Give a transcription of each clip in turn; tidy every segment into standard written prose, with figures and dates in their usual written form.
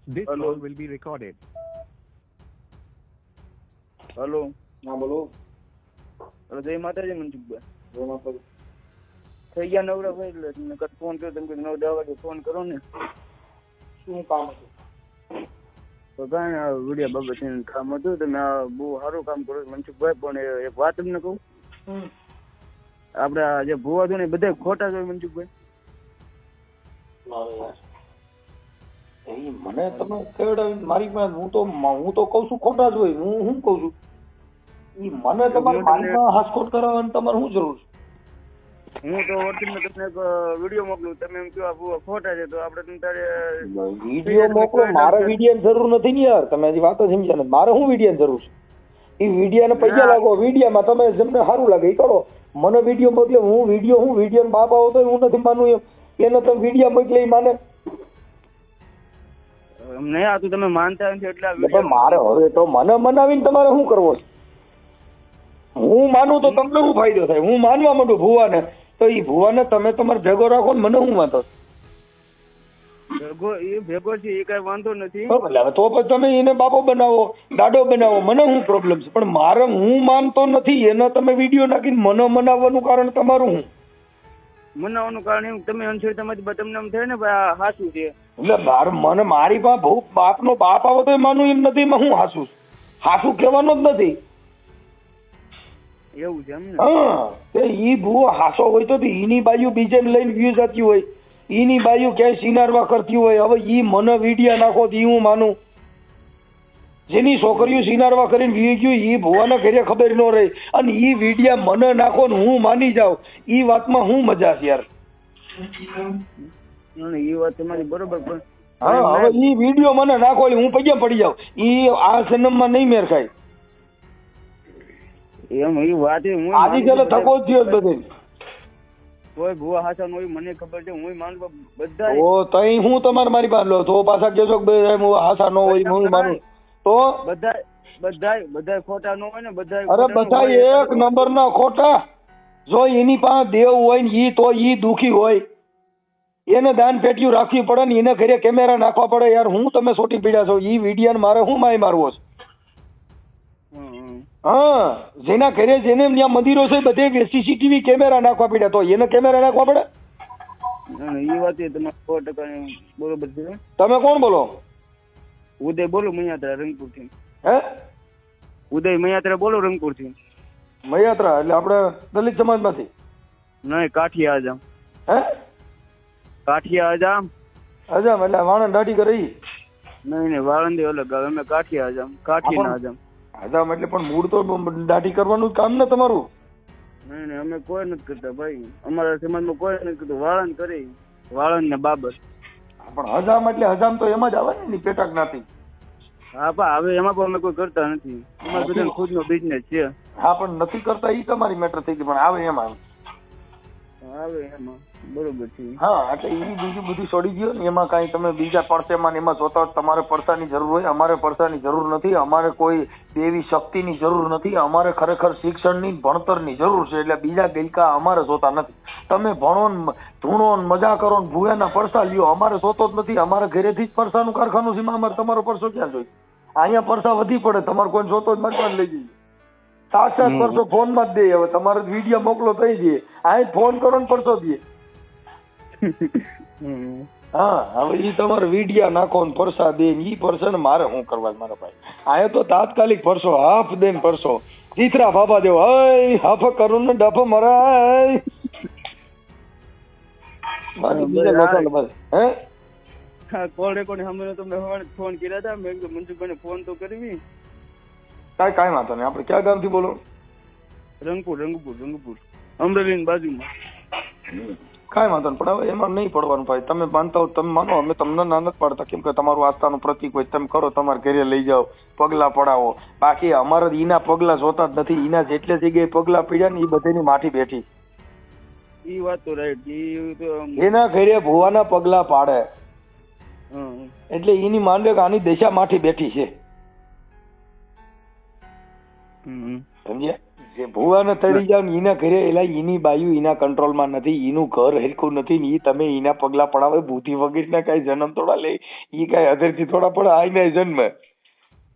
This Hello. call will be recorded. Hello. હા બોલો. Hello, જય માતાજી મનસુખભાઈ. જય માતાજી. થઈ ગયા નવરા ભાઈ, એટલે તમને ફોન કર્યો. તમે 9-10 વાગે ફોન કરો ને. શું કામ હતું? તો કાંઈ આ વિડીયો બાબતનું કામ હતું. તમે આ બહુ સારું કામ કરો છો મનસુખભાઈ. પણ એક વાત તમને કહું, આપણે આ જે ભૂવા છો ને એ બધા ખોટા છે મનસુખભાઈ. મારે યાર એ મને તમે કેવડાવી મારી પાસે હું તો કહું છું ખોટા જ હોય. હું શું કહું છું ઈ મને તમારી મારી પાસે હાસકોટ કરાવવાની તમારે શું જરૂર છે? હું તો વોટ્સએપમાં તમને એક વિડીયો મોકલું, તમે એમ કહો આ ભૂવા ખોટા છે, તો આપણે તમે તારે વિડીયો મોકલો. મારે વિડીયોની જરૂર નથી ને યાર. તમે હજી વાત જ સમજ્યા ને. મારે શું વિડીયોની જરૂર છે? એ વિડીયોને પૈસા લાગો. વિડીયોમાં તમે જેમને સારું લાગે એ કરો. મને વિડીયો મોકલે. હું વિડીયો બાપ આવો તો હું નથી માનું એમ. એને તમે વિડીયો મોકલે માને નહીં. આ તો તમે માનતા નથી એટલે આ એટલે video મારે હવે તો મને મનાવીને તમારે શું કરવો છે? હું માનું તો તમને શું ફાયદો થાય? હું માનવા માંડું ભુવાને, તો એ ભુવાને તમે તમારે ભેગો રાખો ને મને શું વાંધો? ભેગો છે એ કઈ વાંધો નથી. બરાબર. હવે તો પછી તમે એને બાપો બનાવો, દાડો બનાવો, મને શું પ્રોબ્લેમ છે? પણ મારે હું માનતો નથી એને તમે વિડીયો નાખીને મને મનાવવાનું કારણ તમારું શું? મનાવવાનું કારણ એવું તમે અંધશ્રદ્ધામાંથી તમને એમ થાય ને ભાઈ આ સાચું છે. એટલે મને મારી પાસે બહુ બાપનો બાપ આવો તો માનું એમ નથી. એમાં હું હાસું કહેવાનો જ નથી. એવું છે એમ ને? હા, તે ઈ ભૂવો હાસો હોય તો ઈની બાજુ બીજે લઈને વ્યૂ જતી હોય, ઈની બાજુ ક્યાંય સિનારવા કરતી હોય. હવે ઈ મને વિડીયો નાખો તો ઈ હું માનું? જેની છોકરીઓ સિનારવા કરીને વ્યૂ ગયું ઈ ભૂવાના ઘરે ખબર ન રહી અને ઈ વિડીયો મને નાખો ને હું માની જાઉં, ઈ વાતમાં હું મજા છે યાર? એ વાત તમારી બરોબર. પણ હા, હવે ઈ વિડીયો મને નાખો એટલે હું પગે પડી જાઉં. ઈ આ જન્મમાં નહીં મેર ખાય. એમ એ વાત હું આજી ચાલે થકો જ થયો બધે. કોઈ ભૂવા હાસા નો હોય મને ખબર છે. હું માનું બધા. તો તઈ હું તમારે મારી પાસે લો તો પાછા કેશો કે હાસા નો હોય હું માનું તો બધા ખોટા નો હોય ને. બધા અરે બધા એક નંબર ના ખોટા. જો એની પાસે દેવ હોય ને ઈ તો ઈ દુખી હોય, એને દાન પેટીયું રાખવી પડે ને એને ઘરે કેમેરા નાખવા પડે. યાર હું તમે સોટી પીડ્યા છો. ઈ વિડીયો મારે હું માય મારવો છે? હા, જેના ઘરે જેને ત્યાં મંદિરો છે બધે સીસીટીવી કેમેરા નાખવા પડ્યા તો એને કેમેરા નાખવા પડે? એ વાત તમારે 100% બરોબર છે. તમે કોણ બોલો? ઉદય બોલો, મૈયાત્રા રંગપુર થી. હે, ઉદય મૈયાત્રા બોલો, રંગપુર થી. મૈયાત્રા એટલે આપણે દલિત સમાજ માંથી? નહીં, કાઠિયા આજામ. હે, કાઠિયા આજામ. અજામ એટલે વાણંદ દાઢી કરી? નહીં, વાળંદી અલગ આવે. અમે કાઠિયા આજામ, કાઠીના આજામ. અજામ એટલે પણ મૂળ તો દાઢી કરવાનું જ કામ ને તમારું? નહીં, અમે કોઈ નથી કરતા ભાઈ. અમારા સમાજમાં કોઈ નથી કરતું. વાળંદ કરી, વાળંદ ને બાબત. પણ હજામ એટલે હજામ તો એમાં જ આવે ને પેટા જ્ઞાતિ. હા પણ હવે એમાં પણ અમે કોઈ કરતા નથી. અમારે બધાને ખુદનો બિઝનેસ છે. હા પણ નથી કરતા ઈ તમારી મેટર થઈ ગઈ. પણ આવે એમાં બરોબર છે. હા, એટલે ઈ બીજું બધું છોડી ગયો ને એમાં કાંઈ તમે બીજા પડસેમાં ને એમાં જોતા હોય તમારે પડસાની જરૂર હોય. અમારે પડસાની જરૂર નથી. અમારે કોઈ દેવી શક્તિની જરૂર નથી. અમારે ખરેખર શિક્ષણની ભણતરની જરૂર છે. એટલે બીજા ગઈકા અમારે જોતા નથી. તમે ભણો ને ધૂણો ને મજા કરો ને ભૂયાના પડસા લ્યો. અમારે જોતો જ નથી. અમારે ઘરેથી જ પડસાનું કારખાનું છે. અમારે તમારો પડસો ક્યાં જોઈએ? અહીંયા પડસા વધી પડે. તમારે કોઈ જોતો જ મારી લઈ જઈએ. સાક્ષાત પડસો ફોન માં જ દે. હવે તમારે વિડીયો મોકલો થઈ દે. અહીં ફોન કરો ને પડસો દે. હા, હવે ઈ તમારે વિડીયા નાખો ને પરસા દે ને ઈ પરસે ને મારે શું કરવા મારા ભાઈ? અહીંયા તો તાત્કાલિક પરસો હાફ દે ને પરસો ચીતરા બાબા દેવો હઈ હાફ કરું ને ડફ મરાય બાકી બીજા લોકો બસ. હે, કોણે હમણાં તમને ફોન કર્યા હતા. મેં કીધું મનસુખભાઈને ફોન તો કરવી. કાંઈ વાંધો નહીં. આપણે ક્યાં ગામથી બોલો? રંગપુર અમરેલી બાજુમાં. કાંઈ વાંધો નહીં. પણ હવે એમાં નહીં પડવાનું ભાઈ. તમે માનતા હો તમે માનો. અમે તમને ના નથી પાડતા. કેમ કે તમારું આસ્થાનું પ્રતિક હોય. તમે કરો, તમારા ઘરે લઈ જાઓ, પગલા પડાવો. બાકી અમારે ઈના પગલા જોતા જ નથી. ઈના જેટલે જગ્યાએ પગલા પડ્યા ને એ બધેની માઠી બેઠી. ઈ વાત તો રાઈટ. એના ઘરે ભુવાના પગલા પાડે એટલે એની માંડે કે આની દશા માઠી બેઠી છે. સમજ્યા? જે ભુવાને તળી જાવ ને એના ઘરે એલા એની બાયુ એના કંટ્રોલમાં નથી, એનું ઘર હરખું નથી ને ઈ તમે એના પગલા પડાવે બુદ્ધિ વગેરેના કઈ જન્મ થોડા લે, ઈ કઈ અધરથી થોડા પડે આઈને જન્મ.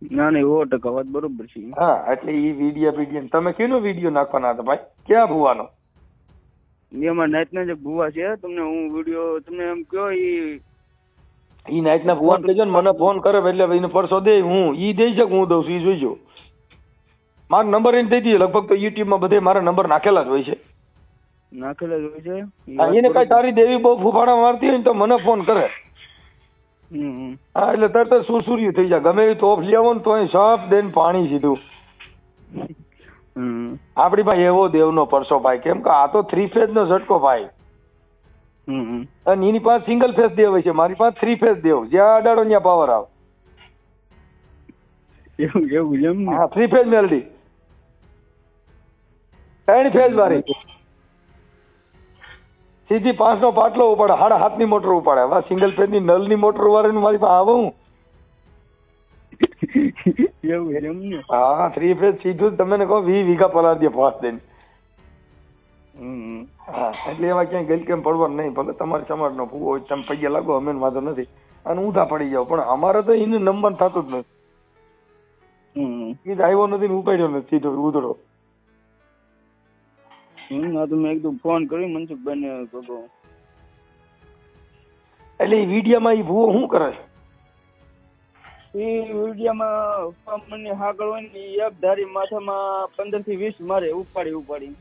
ના ના 100% વાત બરોબર છે. હા એટલે ઈ વિડીયો તમે કેનો વિડીયો નાખવાના હતા ભાઈ? ક્યાં ભુવાનો? એમાં નાઈટના જે ભુવા છે તમને હું વિડીયો તમને એમ કયો ઈ નાઈટના ભુવાને કહેજો ને મને ફોન કરે એટલે એને પરસો દે, હું ઈ દઈ શકું, હું દઉં છું, ઈ જોઈજો. મારો નંબર એને દઈ દઈએ, લગભગ તો યુટ્યુબમાં બધે મારા નંબર નાખેલા જ હોય છે. નાખેલા જ હોય છે. એને કઈ તારી દેવી બહુ ફૂફાડા મારતી હોય ને તો મને ફોન કરે. હા એટલે તરત સુરસુર્યું થઈ જાય, ગમે એવી તોફ લઈ આવો ને તો સપ દઈને પાણી સીધું. આપડી ભાઈ એવો દેવનો પરસો ભાઈ, કેમ કે આ તો 3 ફેઝ નો ઝટકો ભાઈ. અને એની પાસે સિંગલ ફેઝ દેવ હોય છે, મારી પાસે 3 ફેઝ દેવ, જ્યાં અડાડો ત્યાં પાવર આવે. હા 3 ફેઝ મેલડી, 3 ફેઝ વાળી સીધી 5 નો પાટલો ઉપાડે, 7.5 ની મોટર ઉપાડે. હવે સિંગલ ફેઝ ની નલ ની મોટર વાળી મારી પાસે આવું. હા 3 ફેઝ સીધું તમે કહો 20 વીઘા પલાર દે ફાસ્ટ દઈને. હા એટલે એમાં ક્યાંય ગઈ કેમ પડવાનું નહીં, ભલે તમારી સમાજ નો ભૂવો હોય તમે પૈયા લાગો, અમે વાંધો નથી અને ઊંધા પડી જાવ, પણ અમારે તો એને નંબર થતું જ નથી. એ આવ્યો નથી ને ઉપાડ્યો નથી, સીધો ઉધડો. મેં એકદમ ફોન કર્યો મનસુખભાઈ ને કહો. એટલે એ વિડીયોમાં એ ભૂવો શું કરે છે? એ વિડીયોમાં મને હાકળ હોય ને એક ધારી માથામાં 15 થી 20 મારે ઉપાડી.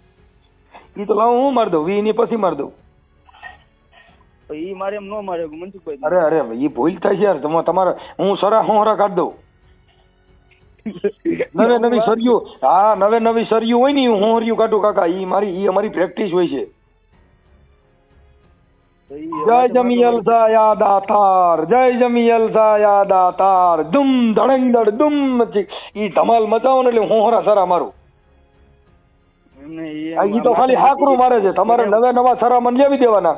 ઈ તો લાવ હું માર દઉં, 20 ની પછી માર દઉં. ઈ મારે એમ ન મારે મનસુખભાઈ. અરે ઈ ભૂલ થાય છે યાર તમારે, હું સરા કાઢ દઉં. નવી સરિયું, હા નવી સરિયું હોય ને હું હરિયું કાઢું કાકા, ઈ અમારી પ્રેક્ટિસ હોય છે. જય જમિયલ સાયા દાતાર, જય જમિયલ સાયા દાતાર, દુમ ધડંગ દડ દુમ. ઈ ધમાલ મચાવો ને એટલે હું સરા મારું. ઈ તો ખાલી હાકરું મારે છે, તમારે નવા સરા મને લેવી દેવાના.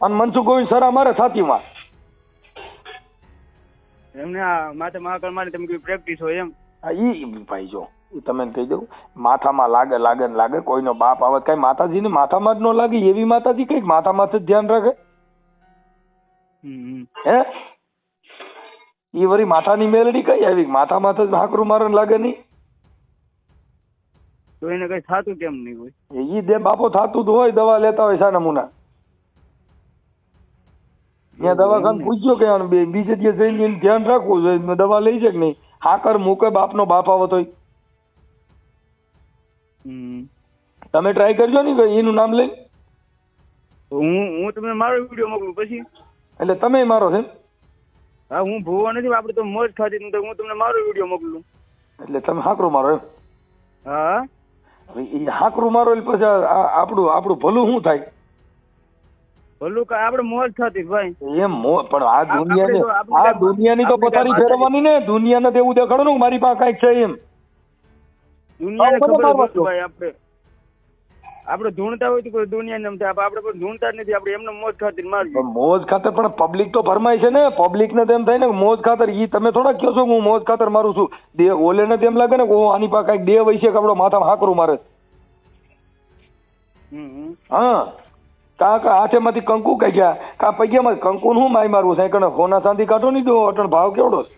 અને મનસુખ ગોવિંદ સરા મારે છાતીમાં. એમને આ માથે મહાકાળ મારી તમે પ્રેક્ટિસ હોય એમ. ઈ ભાઈ જો તમે કહી દઉં, માથામાં લાગે કોઈનો બાપ આવે કઈ માતાજી ને માથામાં જ ન લાગે એવી માતાજી કઈક માથામાં જ ધ્યાન રાખે. હે ઈ વળી માથાની મેલડી કઈ આવી, માથામાં જ હાકરું મારે લાગે નહીં તો એને કઈ થાતું કેમ નહીં હોય? ઈ દે બાપો થાતું જ હોય, દવા લેતા હોય સા નમૂના. ત્યાં દવાખાને પૂછ્યો કે બીજે દિવસ જઈને ધ્યાન રાખવું જોઈએ, દવા લઈ છે કે નહીં. હાકર મૂકે બાપનો બાપ આવે તોય. તમે ટ્રાય કરજો ને એનું નામ લઈ. હું તમને મારો વિડીયો મોકલું પછી. એટલે તમે મારો છે? હા હું ભૂવો નથી, આપડે તો મોજ ખાતી, હું તમને મારો વિડીયો મોકલું. એટલે તમે હાકરું મારો એમ? હા હાકરું મારો એટલે પછી આપણું ભલું શું થાય? ભલું આપડે મોજ થતી ભાઈ. એમ પણ આ દુનિયાની તો પથારી ફેરવવાની ને, દુનિયાને તો એવું દેખાડો ને મારી પાસે કઈક છે એમ. દુનિયાને ખબર ભાઈ, આપડે ધૂણતા હોય તો કોઈ દુનિયા ને આપડે કોઈ ધૂણતા જ નથી, આપડે એમને મોજ ખાતર મારવી. મોજ ખાતર પણ પબ્લિક તો ફરમાય છે ને, પબ્લિક ને તેમ થાય ને મોજ ખાતર. ઈ તમે થોડા કહો છો હું મોજ ખાતર મારું છું, ઓલે ને તેમ લાગે ને આની પાસે કઈક દેવ હોય છે કે આપડો માથામાં હાકરું મારે. હા કા હાથેમાંથી કંકુ કાઢ્યા, કા પૈયામાં કંકુ નું માય મારવું છે, સોના ચાંદી કાઢો નહીં દો અટણ ભાવ કેવડો છે.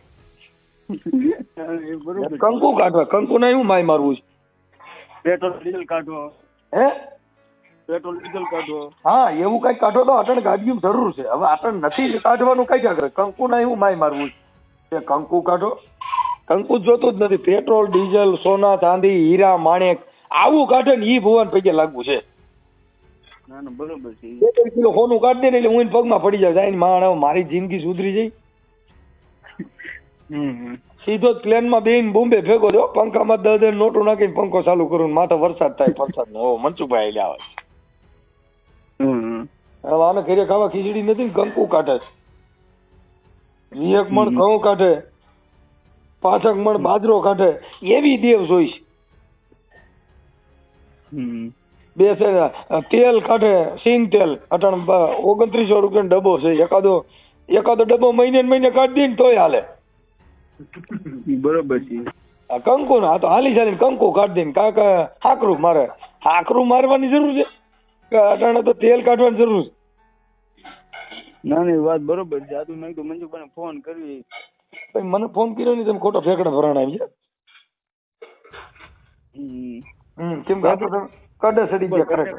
કંકુ કાઢવા, કંકુ ના એવું માય મારવું છે. પેટ્રોલ ડીઝલ કાઢો. હે પેટ્રોલ ડીઝલ કાઢો. હા એવું કઈક કાઢો તો અટણ ગાડીઓ જરૂર છે. હવે અટણ નથી કાઢવાનું કઈ કરે, કંકુ ના એવું માય મારવું છે. કંકુ કાઢો, કંકુ જોતું જ નથી. પેટ્રોલ ડીઝલ સોના ચાંદી હીરા માણેક આવું કાઢે ને ઈ ભુવન પૈકી લાગવું છે. બરોબર છે. 1 કિલો સોનું કાઢી દે ને એટલે હું પગમાં પડી જાય મારી જિંદગી સુધરી જાય. સીધો જ પ્લેનમાં બેન બોમ્બે ભેગો જો, પંખામાં 10 નોટો નાખીને પંખો ચાલુ કરું, માથે વરસાદ થાય. વરસાદ નો મનસુખભાઈ એટલે આવે. હવે આને ઘરે ખાવા ખીચડી નથી, કંકુ કાઢે. 1 મણ ઘઉં કાઢે, 5 મણ બાજરો કાઢે, એવી દેવ જોઈશ. 2 તેલ કાઢે, સિંગ તેલ અટણ 2900 રૂપિયાનો ડબ્બો છે. એકાદો ડબ્બો મહિને કાઢી દે ને તોય હાલે. બરોબર છે. આ કંકુ હા તો હાલી ચાલીને કંકુ કાઢી દઈને કાકા હાકરું મારે. હાકરું મારવાની જરૂર છે કે અટાણે તો તેલ કાઢવાની જરૂર છે? ના નહીં વાત બરોબર છે. આ તો મેં કીધું મંજુભાઈને ફોન કરવી. પછી મને ફોન કર્યો નહીં, તમે ખોટા ફેંકડા ભરાણા આવી ગયા. કેમ કે આ તો તમે કડે સડી ગયા ખરેખર.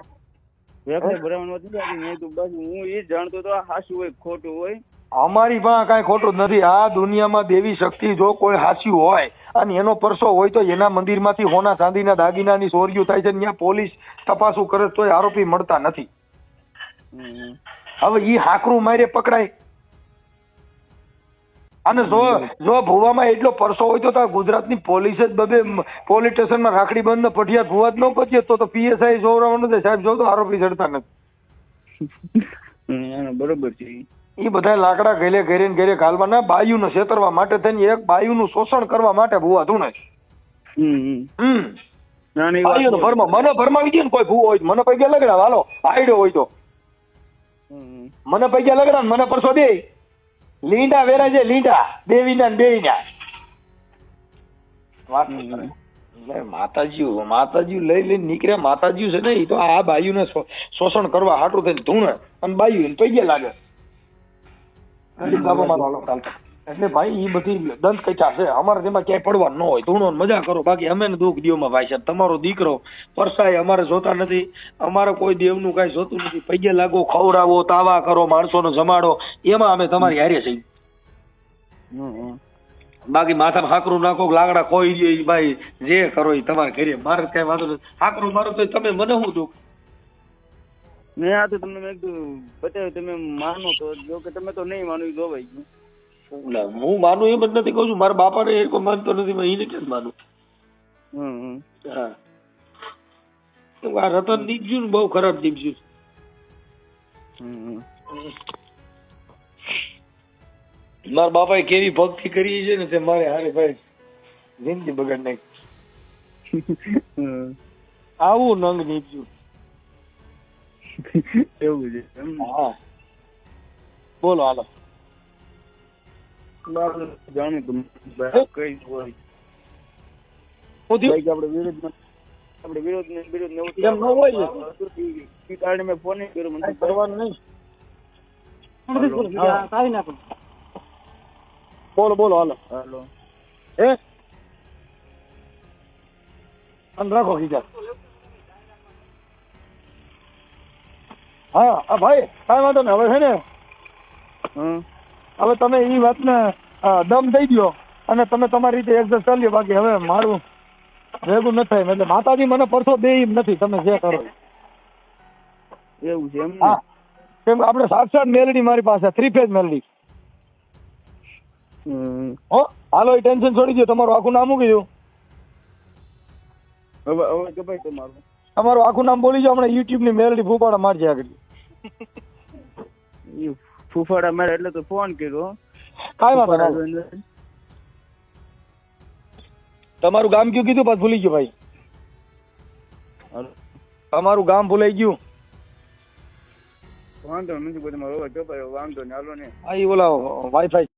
ફેંકડા ભરાવાનું હતું ને, મેં કીધું બસ હું એ જ જાણતો હતો આ હાચું હોય ખોટું હોય. અમારી પાસે કાંઈ ખોટું જ નથી. આ દુનિયામાં દેવી શક્તિ જો કોઈ હાસ્યું હોય અને એનો પરસો હોય તો એના મંદિરમાંથી હોના ચાંદીના દાગીનાની ચોરીઓ થાય છે, ત્યાં પોલીસ તપાસું કરે તોય આરોપી મળતા નથી. હવે ઈ હાકરું મારે પકડાય. અને જો ભુવામાં એટલો પરસો હોય તો ગુજરાતની પોલીસ જ બબે પોલીસ સ્ટેશનમાં રાખડી બંધ ને પઠિયાર ભુવા જ ન પહોંચીએ તો પીએસઆઈ જોવરાવાનું છે સાહેબ, જો તો આરોપી ચડતા નથી. બરોબર છે. એ બધા લાકડા ઘેરે ઘેરે ઘેરે ઘાલવાના બાયુને છેતરવા માટે થઈને એક બાયુનું શોષણ કરવા માટે ભુવા ધૂણે. બાયુને મને ભરમાવી દે ને કોઈ ભૂવો હોય મને પૈસા લગડા હાલો આઈડો હોય તો મને પૈસા લગડા મને પરસો દે. લીંડા વેરા છે લીંડા દેવીના બેયના માતાજી લઈ લઈને નીકળ્યા. માતાજી છે ને એ તો આ બાયુને શોષણ કરવા હાટું થઈને ધૂણે અને બાયુ પૈસા લાગે. એટલે ભાઈ એ બધી દંત કચા છે. અમારે તેમાં ક્યાંય પડવા ન હોય, ધૂણો મજા કરો. બાકી અમે દુઃખ દિયોમાં ભાઈ સાહેબ તમારો દીકરો પરસાય અમારે જોતા નથી. અમારે કોઈ દેવનું કઈ જોતું નથી. પૈયે લાગો, ખવડાવો, તાવા કરો, માણસોને જમાડો, એમાં અમે તમારી હારે છીએ. બાકી માથામાં હાકરું નાખો, લાકડા ખોઈ દે ભાઈ જે કરો એ તમારે ઘરે. મારે કઈ વાંધો નથી. હાકરું મારો તો તમે મને શું દુઃખ. મેં આ તો તમને મેં કીધું બતાવ્યું તમે માનો તો જો કે તમે તો નહીં માનો જોવાઈ ગયું. હું માનું એમ જ નથી કહું છું. મારા બાપાને એ કોઈ માનતો નથી, એને ક્યાં માનું. હા આ રતન દીપજ્યું ને બહુ ખરાબ દીપજ્યું. મારા બાપાએ કેવી ભક્તિ કરી છે ને તે મારે હારે ભાઈ જિંદગી બગાડ નાખી. આવું નંગ દીપજ્યું એવું છે. હા બોલો હાલો. જાણું તું કઈ હોય આપણે વિરોધ કારણે મેં ફોન કર્યો. મને કરવાનું નહીં. બોલો બોલો હાલો હાલો હે અને રાખો ખીચા. હા ભાઈ કાંઈ વાંધો ને. હવે છે ને હવે તમે એ વાતને દમ દઈ દો અને તમે તમારી રીતે એડજસ્ટ કરી લો. બાકી હવે મારું ભેગું ન થાય. એટલે માતાજી મને પરસો દે એમ નથી. તમે જે કરો એવું છે એમ. હા કેમ આપણે સાક્ષાત મેલડી મારી પાસે 3 ફેઝ મેલડી. હો હાલો એ ટેન્શન છોડી દો. તમારું આખું નામ મૂકી દો. હવે કે ભાઈ તમારું આખું નામ બોલી જાઓ. હમણાં યુટ્યુબ ની મેલડી ફૂફાડા મારજે આગળ. ફૂફાડા મારે એટલે તો ફોન કર્યો. કાંઈ વાંધો નહીં. તમારું ગામ કયું કીધું પાછું ભૂલી ગયો ભાઈ. તમારું ગામ ભૂલાઈ ગયું. વાંધો નથી. તમારો વાંધો ને હાલો ને. હા એ ઓલા વાઈફાઈ